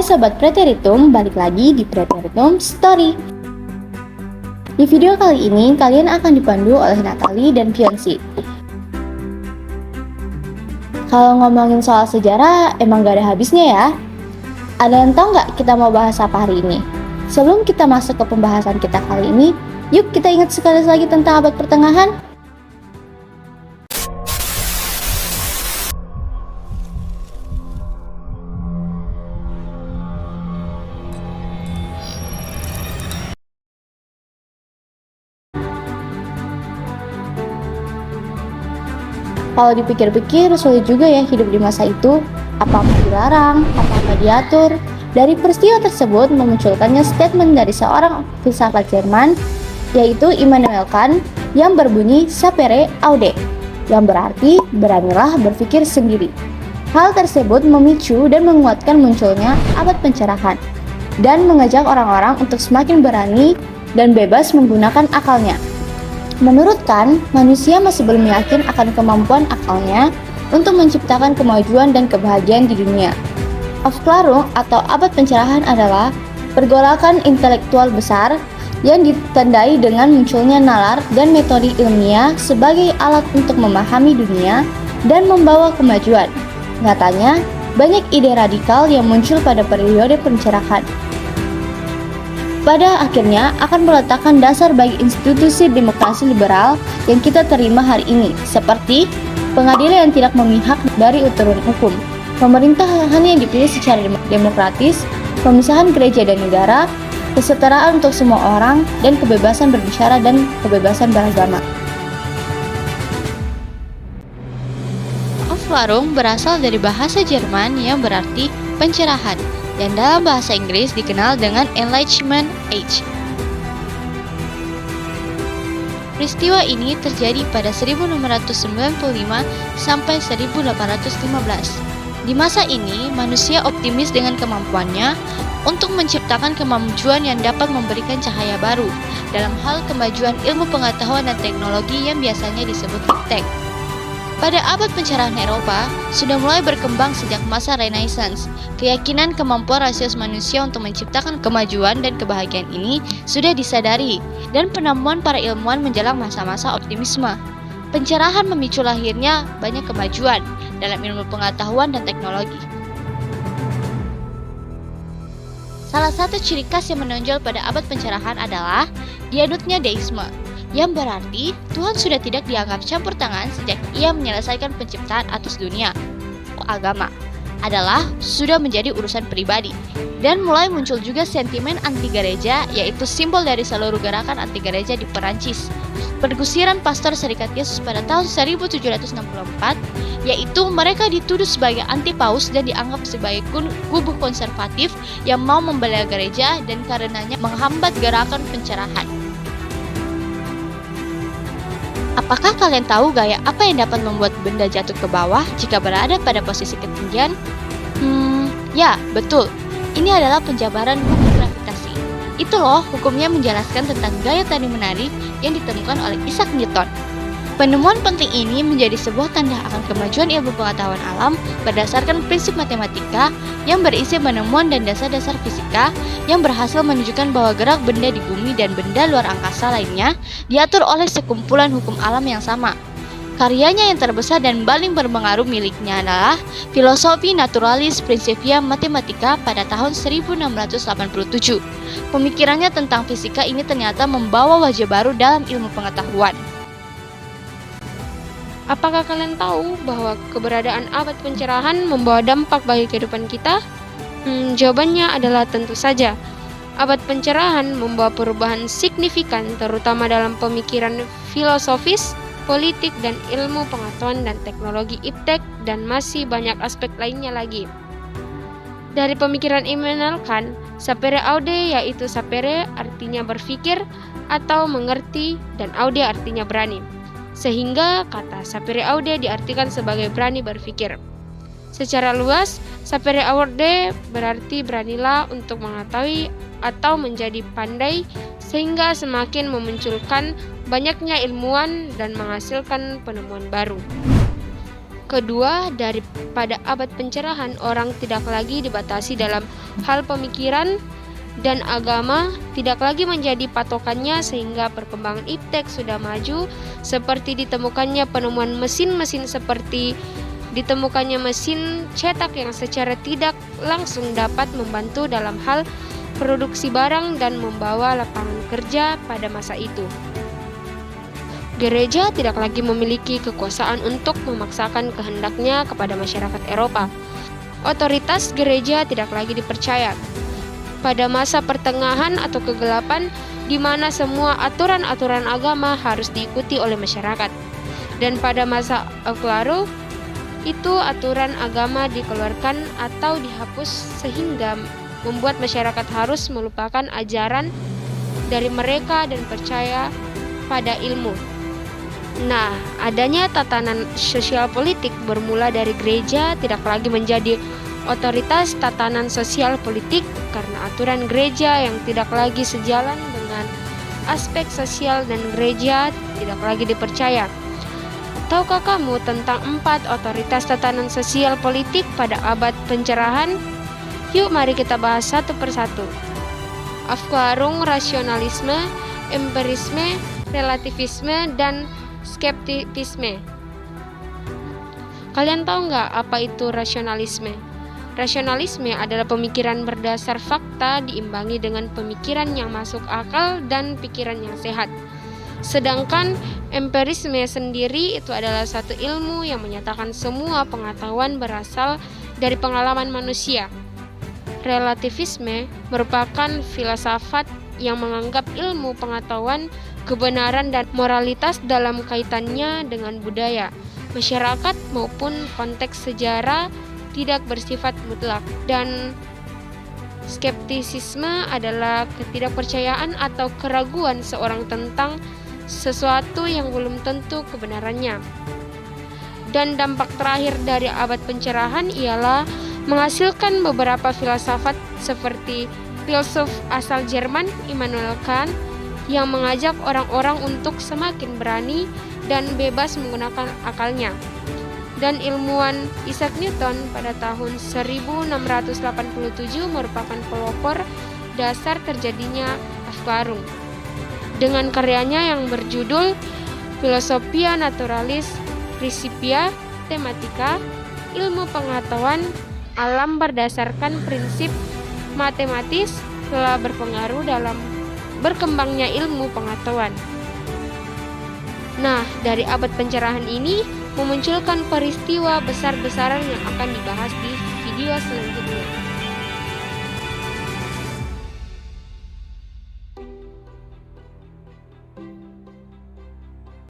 Hai Sobat Preteritum, balik lagi di Preteritum Story. Di video kali ini, kalian akan dipandu oleh Natalie dan Fiancy. Kalau ngomongin soal sejarah, emang gak ada habisnya ya. Ada yang tahu nggak kita mau bahas apa hari ini? Sebelum kita masuk ke pembahasan kita kali ini, yuk kita ingat sekali lagi tentang abad pertengahan. Kalau dipikir-pikir, sulit juga ya hidup di masa itu. Apa-apa dilarang, apa-apa diatur. Dari peristiwa tersebut memunculkannya statement dari seorang filsafat Jerman, yaitu Immanuel Kant, yang berbunyi sapere aude, yang berarti beranilah berpikir sendiri. Hal tersebut memicu dan menguatkan munculnya abad pencerahan, dan mengajak orang-orang untuk semakin berani dan bebas menggunakan akalnya. Menurut Kant, manusia masih belum yakin akan kemampuan akalnya untuk menciptakan kemajuan dan kebahagiaan di dunia. Aufklärung atau abad pencerahan adalah pergolakan intelektual besar yang ditandai dengan munculnya nalar dan metode ilmiah sebagai alat untuk memahami dunia dan membawa kemajuan. Nyatanya, banyak ide radikal yang muncul pada periode pencerahan. Pada akhirnya akan meletakkan dasar bagi institusi demokrasi liberal yang kita terima hari ini, seperti pengadilan yang tidak memihak dari uturun hukum, pemerintahan yang dipilih secara demokratis, pemisahan gereja dan negara, kesetaraan untuk semua orang, dan kebebasan berbicara dan kebebasan beragama. Aufklärung berasal dari bahasa Jerman yang berarti pencerahan, yang dalam bahasa Inggris dikenal dengan Enlightenment Age. Peristiwa ini terjadi pada 1695 sampai 1815. Di masa ini, manusia optimis dengan kemampuannya untuk menciptakan kemajuan yang dapat memberikan cahaya baru dalam hal kemajuan ilmu pengetahuan dan teknologi yang biasanya disebut iptek. Pada abad pencerahan Eropa, sudah mulai berkembang sejak masa Renaissance. Keyakinan kemampuan rasius manusia untuk menciptakan kemajuan dan kebahagiaan ini sudah disadari, dan penemuan para ilmuwan menjelang masa-masa optimisme. Pencerahan memicu lahirnya banyak kemajuan dalam ilmu pengetahuan dan teknologi. Salah satu ciri khas yang menonjol pada abad pencerahan adalah dianutnya deisme, yang berarti Tuhan sudah tidak dianggap campur tangan sejak Ia menyelesaikan penciptaan atas dunia. Agama adalah sudah menjadi urusan pribadi, dan mulai muncul juga sentimen anti gereja, yaitu simbol dari seluruh gerakan anti gereja di Perancis. Pergusiran pastor Serikat Yesus pada tahun 1764, yaitu mereka dituduh sebagai anti paus dan dianggap sebagai kubu konservatif yang mau membela gereja dan karenanya menghambat gerakan pencerahan. Apakah kalian tahu gaya apa yang dapat membuat benda jatuh ke bawah jika berada pada posisi ketinggian? Ya, betul. Ini adalah penjabaran hukum gravitasi. Itu loh hukumnya menjelaskan tentang gaya tarik-menarik yang ditemukan oleh Isaac Newton. Penemuan penting ini menjadi sebuah tanda akan kemajuan ilmu pengetahuan alam berdasarkan prinsip matematika yang berisi penemuan dan dasar-dasar fisika yang berhasil menunjukkan bahwa gerak benda di bumi dan benda luar angkasa lainnya diatur oleh sekumpulan hukum alam yang sama. Karyanya yang terbesar dan paling berpengaruh miliknya adalah Filosofi Naturalis Principia Mathematica pada tahun 1687. Pemikirannya tentang fisika ini ternyata membawa wajah baru dalam ilmu pengetahuan. Apakah kalian tahu bahwa keberadaan abad pencerahan membawa dampak bagi kehidupan kita? Jawabannya adalah tentu saja. Abad pencerahan membawa perubahan signifikan terutama dalam pemikiran filosofis, politik, dan ilmu pengetahuan dan teknologi iptek, dan masih banyak aspek lainnya lagi. Dari pemikiran Immanuel Kant, sapere aude yaitu sapere artinya berpikir atau mengerti dan aude artinya berani. Sehingga kata sapere aude diartikan sebagai berani berpikir. Secara luas, sapere aude berarti beranilah untuk mengetahui atau menjadi pandai, sehingga semakin memunculkan banyaknya ilmuwan dan menghasilkan penemuan baru. Kedua, daripada abad pencerahan, orang tidak lagi dibatasi dalam hal pemikiran dan agama, tidak lagi menjadi patokannya, sehingga perkembangan iptek sudah maju, seperti ditemukannya penemuan mesin-mesin seperti ditemukannya mesin cetak yang secara tidak langsung dapat membantu dalam hal produksi barang dan membawa lapangan kerja pada masa itu. Gereja tidak lagi memiliki kekuasaan untuk memaksakan kehendaknya kepada masyarakat Eropa. Otoritas gereja tidak lagi dipercaya. Pada masa pertengahan atau kegelapan, di mana semua aturan-aturan agama harus diikuti oleh masyarakat. Dan pada masa Alklaro, itu aturan agama dikeluarkan atau dihapus sehingga membuat masyarakat harus melupakan ajaran dari mereka dan percaya pada ilmu. Nah, adanya tatanan sosial politik bermula dari gereja tidak lagi menjadi otoritas tatanan sosial politik karena aturan gereja yang tidak lagi sejalan dengan aspek sosial dan gereja tidak lagi dipercaya. Tahukah kamu tentang 4 otoritas tatanan sosial politik pada abad pencerahan? Yuk mari kita bahas satu persatu. Aufklärung, rasionalisme, empirisme, relativisme, dan skeptisisme. Kalian tahu nggak apa itu rasionalisme? Rasionalisme adalah pemikiran berdasar fakta diimbangi dengan pemikiran yang masuk akal dan pikiran yang sehat. Sedangkan empirisme sendiri itu adalah satu ilmu yang menyatakan semua pengetahuan berasal dari pengalaman manusia. Relativisme merupakan filsafat yang menganggap ilmu pengetahuan, kebenaran, dan moralitas dalam kaitannya dengan budaya, masyarakat, maupun konteks sejarah tidak bersifat mutlak. Dan skeptisisme adalah ketidakpercayaan atau keraguan seorang tentang sesuatu yang belum tentu kebenarannya. Dan dampak terakhir dari abad pencerahan ialah menghasilkan beberapa filsafat seperti filsuf asal Jerman Immanuel Kant yang mengajak orang-orang untuk semakin berani dan bebas menggunakan akalnya. Dan ilmuwan Isaac Newton pada tahun 1687 merupakan pelopor dasar terjadinya Aufklärung. Dengan karyanya yang berjudul Philosophia Naturalis Principia Mathematica, ilmu pengetahuan alam berdasarkan prinsip matematis telah berpengaruh dalam berkembangnya ilmu pengetahuan. Nah, dari abad pencerahan ini memunculkan peristiwa besar-besaran yang akan dibahas di video selanjutnya.